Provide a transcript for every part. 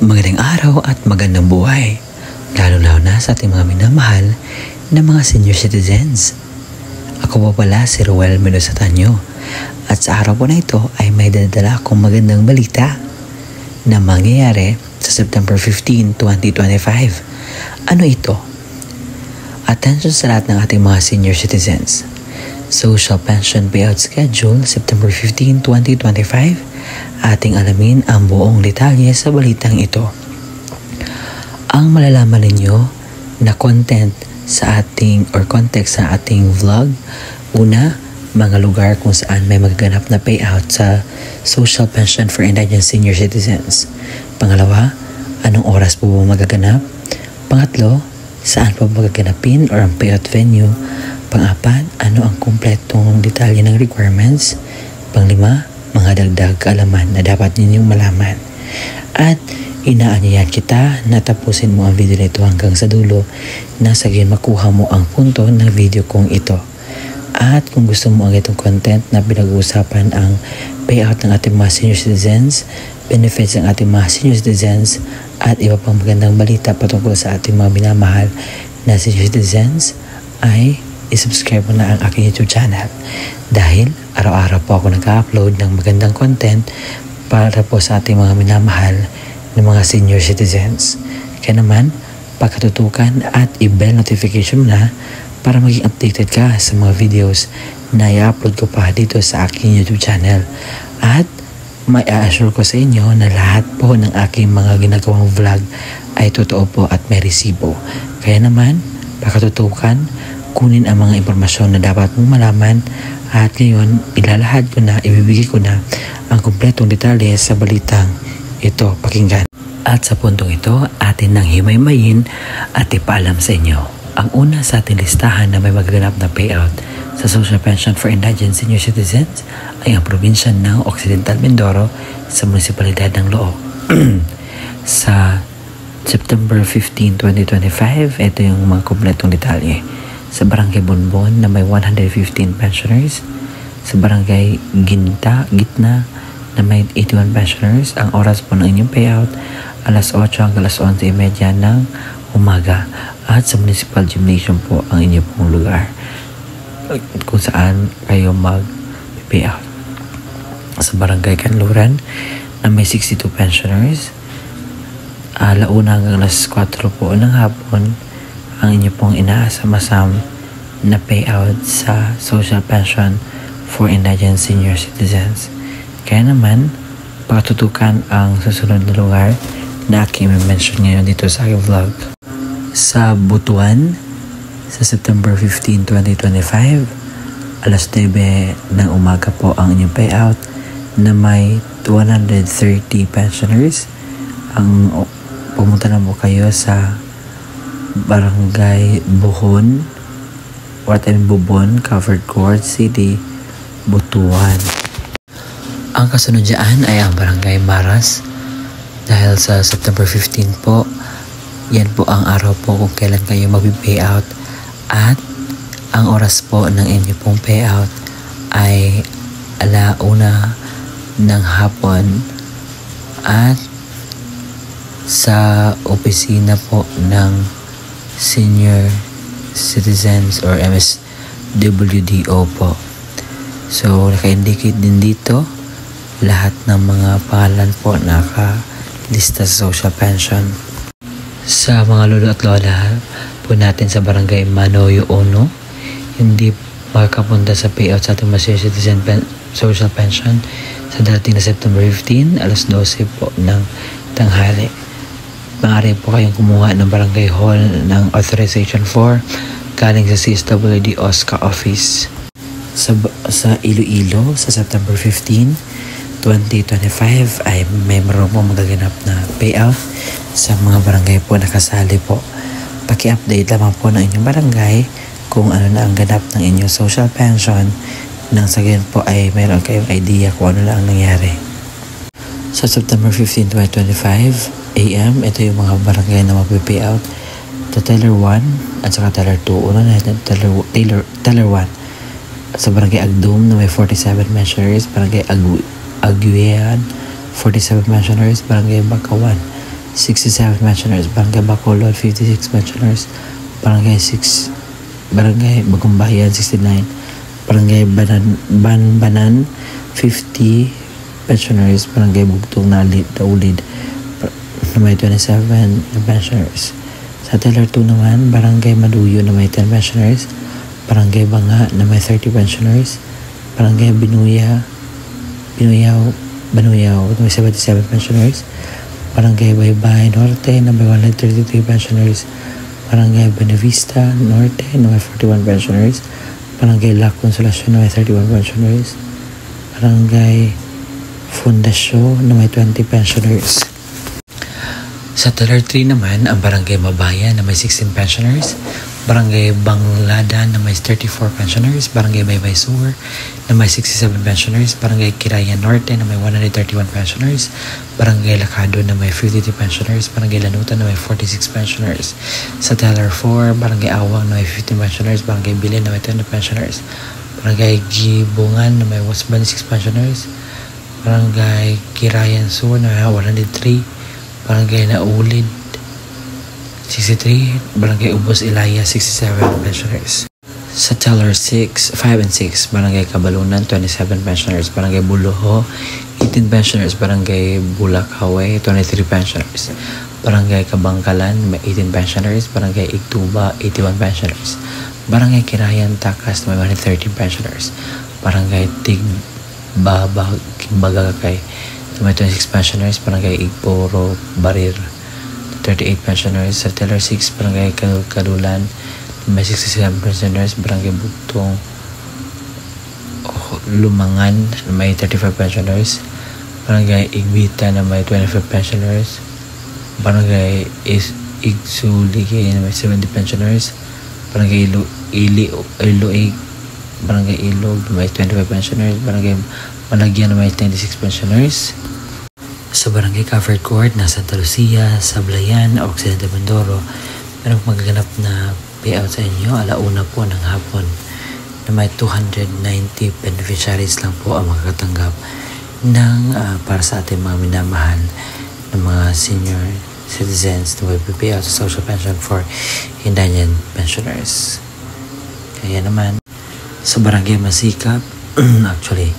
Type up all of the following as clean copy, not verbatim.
Magandang araw at magandang buhay, lalo-lalo na sa ating mga minamahal na mga senior citizens. Ako po pala si Ruel Mendoza Tanyo at sa araw po na ito ay may dadala akong magandang balita na mangyayari sa September 15, 2025. Ano ito? Attention sa lahat ng ating mga senior citizens. Social Pension Payout Schedule September 15, 2025. Ating alamin ang buong detalye sa balitang ito. Ang malalaman ninyo na content sa ating or context sa ating vlog. Una, mga lugar kung saan may magaganap na payout sa Social Pension for Indigent Senior Citizens. Pangalawa, anong oras po magaganap? Pangatlo, saan po magaganapin or ang payout venue? Pang-apat, ano ang kumpletong detalye ng requirements? Panglima, mga dagdag kaalaman na dapat ninyong malaman. At inaanyayan kita na tapusin mo ang video nito hanggang sa dulo na sa gayon makuha mo ang punto ng video kong ito. At kung gusto mo ang itong content na pinag-uusapan ang payout ng ating mga senior citizens, benefits ng ating mga senior citizens, at iba pang magandang balita patungkol sa ating mga minamahal na senior citizens, ay isubscribe mo na ang aking YouTube channel dahil araw-araw po ako nag-upload ng magandang content para po sa ating mga minamahal ng mga senior citizens. Kaya naman, pagkatutukan at i-bell notification na para maging updated ka sa mga videos na i-upload ko pa dito sa aking YouTube channel. At may assure ko sa inyo na lahat po ng aking mga ginagawang vlog ay totoo po at may resibo. Kaya naman, pagkatutukan, kunin ang mga impormasyon na dapat mong malaman at ngayon ilalahad ko na, ibibigay ko na ang kumpletong detalye sa balitang ito. Pakinggan. At sa puntong ito, atin nang himay-mayin at ipaalam sa inyo. Ang una sa ating listahan na may magaganap na payout sa Social Pension for Indigent Senior Citizens ay ang probinsya ng Occidental Mindoro sa munisipalidad ng Looc. Sa September 15, 2025, ito yung mga kumpletong detalye. Sa Barangay Bonbon na may 115 pensioners, sa Barangay Gitna na may 81 pensioners. Ang oras po ng inyong payout, alas 8 hanggang alas 11:30 ng umaga. At sa Municipal Gymnasium po ang inyong pong lugar kung saan kayo mag-payout. Sa Barangay Kanluran na may 62 pensioners, alauna hanggang alas 4 po ng hapon ang inyo pong inaasam-asam na payout sa Social Pension for Indigent Senior Citizens. Kaya naman, pagtutukan ang susunod na lugar na aking mention ngayon dito sa aking vlog. Sa Butuan, sa September 15, 2025, alas 9 ng umaga po ang inyong payout na may 130 pensioners. Ang pumunta na po kayo sa Barangay Bubon, Covered Court City, Butuan. Ang kasunod dyan ay ang Barangay Maras dahil sa September 15 po, yan po ang araw po kung kailan kayo mag-payout at ang oras po ng inyo pong payout ay alauna ng hapon at sa opisina po ng Senior Citizens or MSWDO po. So, naka-indicate din dito lahat ng mga pangalan po nakalista sa social pension. Sa mga lolo at lola po natin sa Barangay Manoyo Ono, hindi makapunta sa payout sa ating mga senior citizen social pension sa dating na September 15, alas 12 po ng tanghali. Maaari po kayong kumuha ng Barangay Hall ng Authorization 4 galing sa CSWD OSCA Office. Sa Iloilo, sa September 15, 2025 ay may meron po magaganap na payout sa mga barangay po nakasali po. Paki-update lamang po ng inyong barangay kung ano na ang ganap ng inyong social pension nang sa gayon po ay mayroon kayong idea kung ano na ang nangyari. Sa September 15, 2025 AM, ito yung mga barangay na mag-payout. Teller 1 at saka Teller 2. Una natin Teller 1 sa Barangay Agdum na may 47 pensioners, Barangay Aguian 47 pensioners, Barangay Bakawan 67 pensioners. Barangay Bacolod, 56 pensioners. Barangay Bagong Bayan, 69. Barangay Banan, 50 pensioners. Barangay Bugtong na Ulid na may 27 pensioners. Sa Teller 2 naman, Barangay Maduyo na may 10 pensioners. Barangay Banga na may 30 pensioners. Barangay Banuyaw na may 77 pensioners. Barangay Baybay Norte na may 133 pensioners. Barangay Benavista Norte na may 41 pensioners. Barangay La Consolacion na may 31 pensioners. Barangay Fundasyon na may 20 pensioners. Sa Teller 3 naman, ang Barangay Mabayan na may 16 pensioners. Barangay Banglada na may 34 pensioners. Barangay Baybay Sur na may 67 pensioners. Barangay Kiraya Norte na may 131 pensioners. Barangay Lacado na may 52 pensioners. Barangay Lanutan na may 46 pensioners. Sa Teller 4, Barangay Awang na may 15 pensioners. Barangay Bilin na may 10 pensioners. Barangay Gibungan na may 26 pensioners. Barangay Kirayan Sur na may 103. Barangay Naulid 63, Barangay Ubos Ilaya 67 pensioners. Sa Teller 5 and 6, Barangay Kabalunan 27 pensioners. Barangay Buluho 18 pensioners. Barangay Bulacaway 23 pensioners. Barangay Kabangkalan may 18 pensioners. Barangay Igtuba 81 pensioners. Barangay Kirayan Takas may 113 pensioners. Barangay Tigbagagay may 26 pensioners. Barangay Igporo Barir 38 pensioners. Sa Teller 6, Barangay Kadulan may 67 pensioners. Barangay Bugtong Lumangan may 35 pensioners. Barangay Igbita na may 25 pensioners. Barangay Igsuligay na may 70 pensioners. Barangay Iloig Barangay Ilog na may 25 pensioners. Barangay Malagyan na may 26 pensioners. Sa Barangay Covered Court na Santa Lucia, Sablayan, Occidente Mindoro, meron magaganap na payout sa inyo alauna po ng hapon na may 290 beneficiaries lang po ang makakatanggap ng para sa ating mga minamahal ng mga senior citizens na may payout sa social pension for Hindanian pensioners. Kaya naman sa Barangay Masikap, actually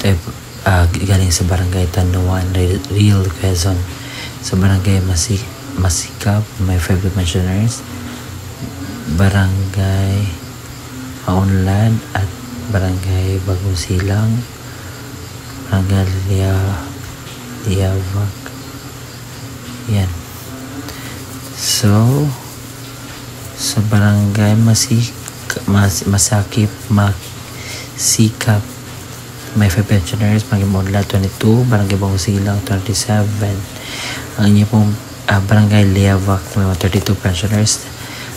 ito galing sa Barangay Tanuan, Real Quezon. Sa Barangay Masikap may 5 pensioners. Barangay Maunlad at Barangay Bagong Silang, Barangay Liavak. Yan. So sa Barangay Masikap may 5 pensioners. Barangay Maunlad 22, Barangay Bagong Silang 37. Ang inyo pong Barangay Liavak may 32 pensioners.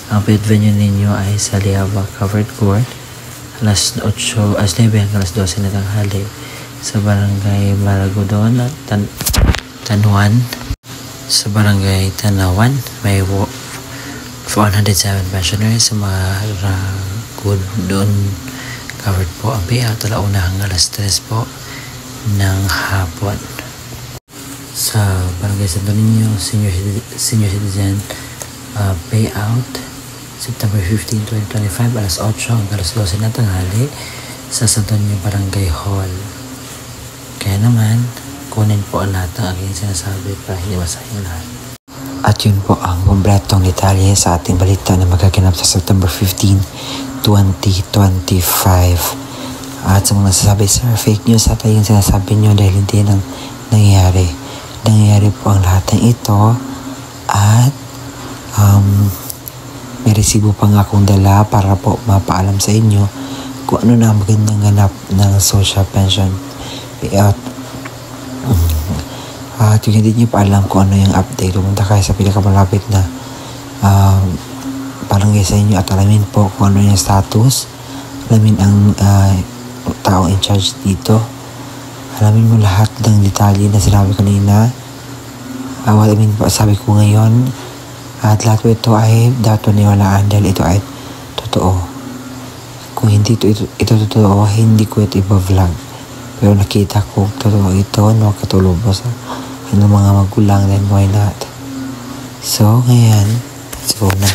Ang payment venue ninyo ay sa Liavak Covered Court alas 9 hanggang alas 12 na tanghali. Sa Barangay Maragudon at Tanuan, sa Barangay Tanawan may 407 pensioners. Sa Maragudon covered po ang payout alauna hanggang alas 3 po ng hapon. Sa Barangay Santo Niño senior citizen payout September 15, 2025 alas 8 hanggang alas 12 na tanghali sa Santo Niño Barangay Hall. Kaya naman kunin po ang lahat ng aking sinasabi para hindi masayang lahat. At yun po ang kumpletong detalye sa ating balita na magaganap sa September 15, 2025. At sa mga nasasabi sir, fake news at yung sinasabi nyo dahil hindi nang nangyayari. Nangyayari po ang lahat ng ito at may resibo pa nga akong dala para po mapaalam sa inyo kung ano na ang magandang ganap ng social pension payout. At yung hindi nyo pa alam kung ano yung update, pumunta kayo sa pinakamalapit na barangay sa inyo at alamin po kung ano yung status, alamin ang taong in charge dito, alamin mo lahat ng detalye na sinabi kanina, alamin po sabi ko ngayon, at lahat po ito ay dato niwalaan dahil ito ay totoo. Kung hindi ito totoo, hindi ko ito iba-vlog, pero nakita ko totoo ito, no, katulog sa mga magulang, then why not? So, ngayon, let's go na.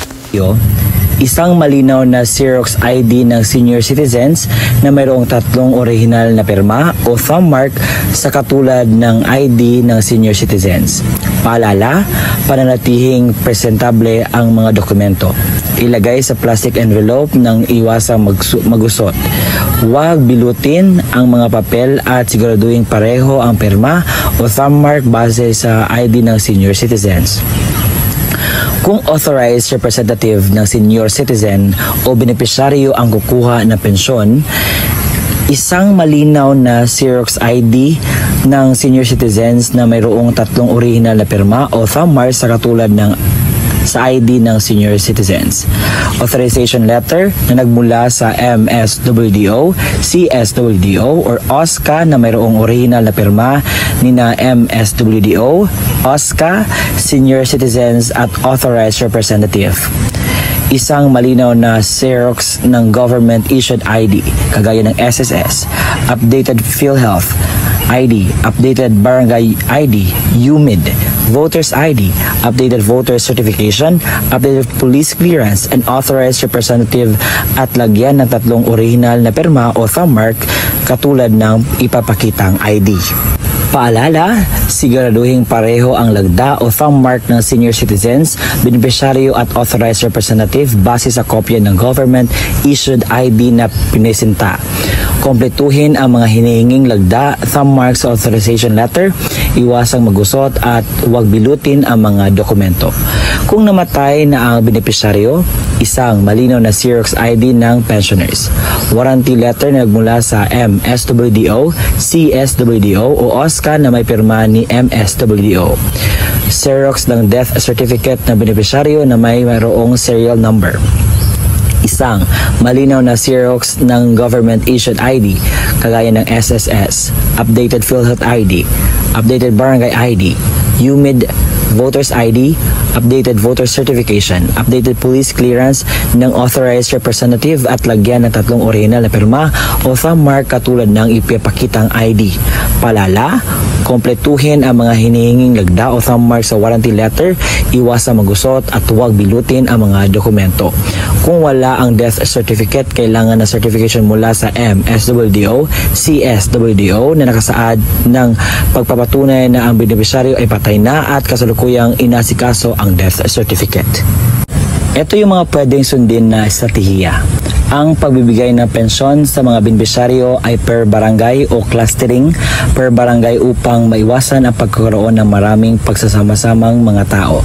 Isang malinaw na Xerox ID ng senior citizens na mayroong 3 orihinal na pirma o thumb mark sa katulad ng ID ng senior citizens. Paalala, pananatihing presentable ang mga dokumento. Ilagay sa plastic envelope nang iwasang magusot. Huwag bilutin ang mga papel at siguraduhin pareho ang pirma o thumb mark base sa ID ng senior citizens. Kung authorized representative ng senior citizen o benepisyaryo ang kukuha ng pensyon, isang malinaw na Xerox ID ng senior citizens na mayroong 3 original na pirma o thumb mark sa katulad ng sa ID ng senior citizens. Authorization letter na nagmula sa MSWDO, CSWDO, or OSCA na mayroong original na pirma ni na MSWDO, OSCA, senior citizens at authorized representative. Isang malinaw na Xerox ng government-issued ID, kagaya ng SSS, updated PhilHealth ID, updated Barangay ID, UMID, Voters ID, updated voter certification, updated police clearance, and authorized representative at lagyan ng 3 original na pirma o thumb mark katulad ng ipapakitang ID. Paalala, siguraduhin pareho ang lagda o thumb mark ng senior citizens, benepisyaryo at authorized representative base sa kopya ng government-issued ID na pinisinta. Kompletuhin ang mga hinihinging lagda, thumb marks sa authorization letter, iwasang magusot at huwag bilutin ang mga dokumento. Kung namatay na ang benepisyaryo, isang malinaw na Xerox ID ng pensioners. Warranty letter na nagmula sa MSWDO, CSWDO o OSCA na may pirma ni MSWDO. Xerox ng death certificate ng benepisyaryo na may mayroong serial number. Isang malinaw na Xerox ng government-issued ID, kagaya ng SSS, updated PhilHealth ID, updated Barangay ID, UMID, Voters ID, updated voter certification, updated police clearance ng authorized representative at lagyan ng 3 original na pirma o thumb mark katulad ng ipapakitang ID. Paalala, kompletuhin ang mga hinihinging lagda o thumb mark sa warranty letter, iwasang magusot at huwag bilutin ang mga dokumento. Kung wala ang death certificate, kailangan na certification mula sa MSWDO, CSWDO na nakasaad ng pagpapatunay na ang benepisyaryo ay patay na at kasalukuyang inasikaso ang death certificate. Ito yung mga pwedeng sundin na estratehiya. Ang pagbibigay ng pensyon sa mga benepisyaryo ay per barangay o clustering per barangay upang maiwasan ang pagkakaroon ng maraming pagsasama-samang mga tao.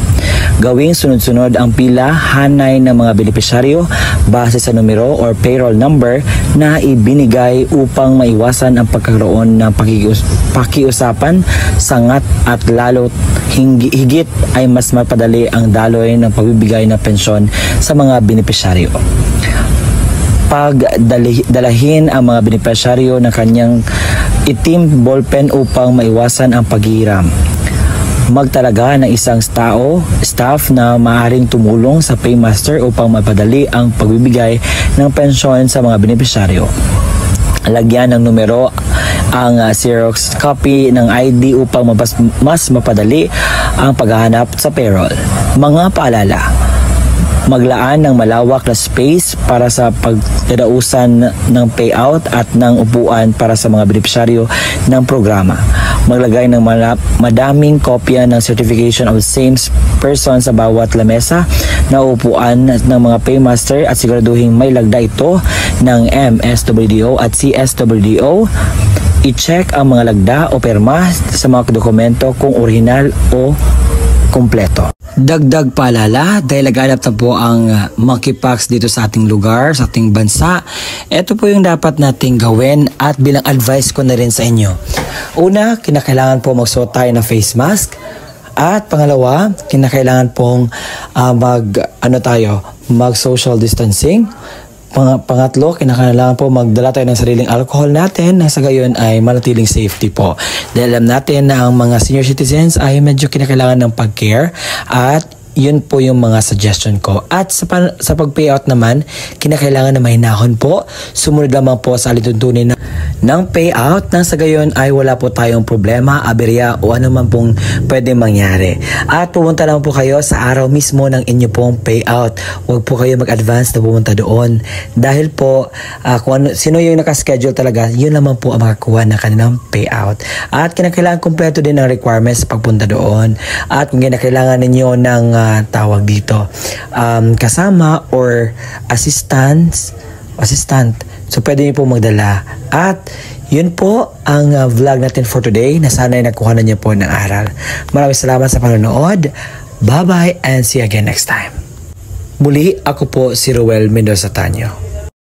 Gawing sunod-sunod ang pila hanay ng mga benepisyaryo base sa numero or payroll number na ibinigay upang maiwasan ang pagkakaroon ng pakiusapan, sangat at lalo higit ay mas mapadali ang daloy ng pagbibigay ng pensyon sa mga benepisyaryo. Pagdalahin ang mga benepisyaryo ng kanyang itim ballpen upang maiwasan ang paghihiram. Magtalaga ng isang staff na maaaring tumulong sa paymaster upang mapadali ang pagbibigay ng pensyon sa mga benepisyaryo. Lagyan ng numero ang Xerox copy ng ID upang mas mapadali ang paghahanap sa payroll. Mga paalala, maglaan ng malawak na space para sa pagdadausan ng payout at ng upuan para sa mga benepisyaryo ng programa. Maglagay ng madaming kopya ng certification of same person sa bawat lamesa na upuan ng mga paymaster at siguraduhin may lagda ito ng MSWDO at CSWDO. I-check ang mga lagda o perma sa mga dokumento kung orihinal o kompleto. Dagdag paalala, dahil laganap na po ang monkeypox dito sa ating lugar, sa ating bansa, ito po yung dapat nating gawin at bilang advice ko na rin sa inyo. Una, kinakailangan po magsuot tayo ng face mask. At pangalawa, kinakailangan pong mag-social distancing. Pangatlo, kinakailangan po magdala tayo ng sariling alcohol natin na sa gayon ay manatiling safety po. Dahil alam natin na ang mga senior citizens ay medyo kinakailangan ng pag-care at yun po yung mga suggestion ko. At sa pag-payout naman, kinakailangan na mahinahon po. Sumunod lamang po sa alituntunin ng payout nang sa gayon ay wala po tayong problema, aberya o ano man pong pwede mangyari. At pumunta lang po kayo sa araw mismo ng inyo pong payout. Huwag po kayo mag-advance na pumunta doon dahil po kung sino yung nakaschedule talaga, yun naman po ang makakuha ng kanilang payout. At kinakailangan kumpleto din ang requirements pagpunta doon. At kung kinakailangan ninyo ng tawag dito, kasama or assistant, so pwede niyo po magdala. At yun po ang vlog natin for today na sana'y nakuha na niyo po ng aral. Maraming salamat sa panonood. Bye-bye and see you again next time. Muli, ako po si Ruel Mendoza Tanyo.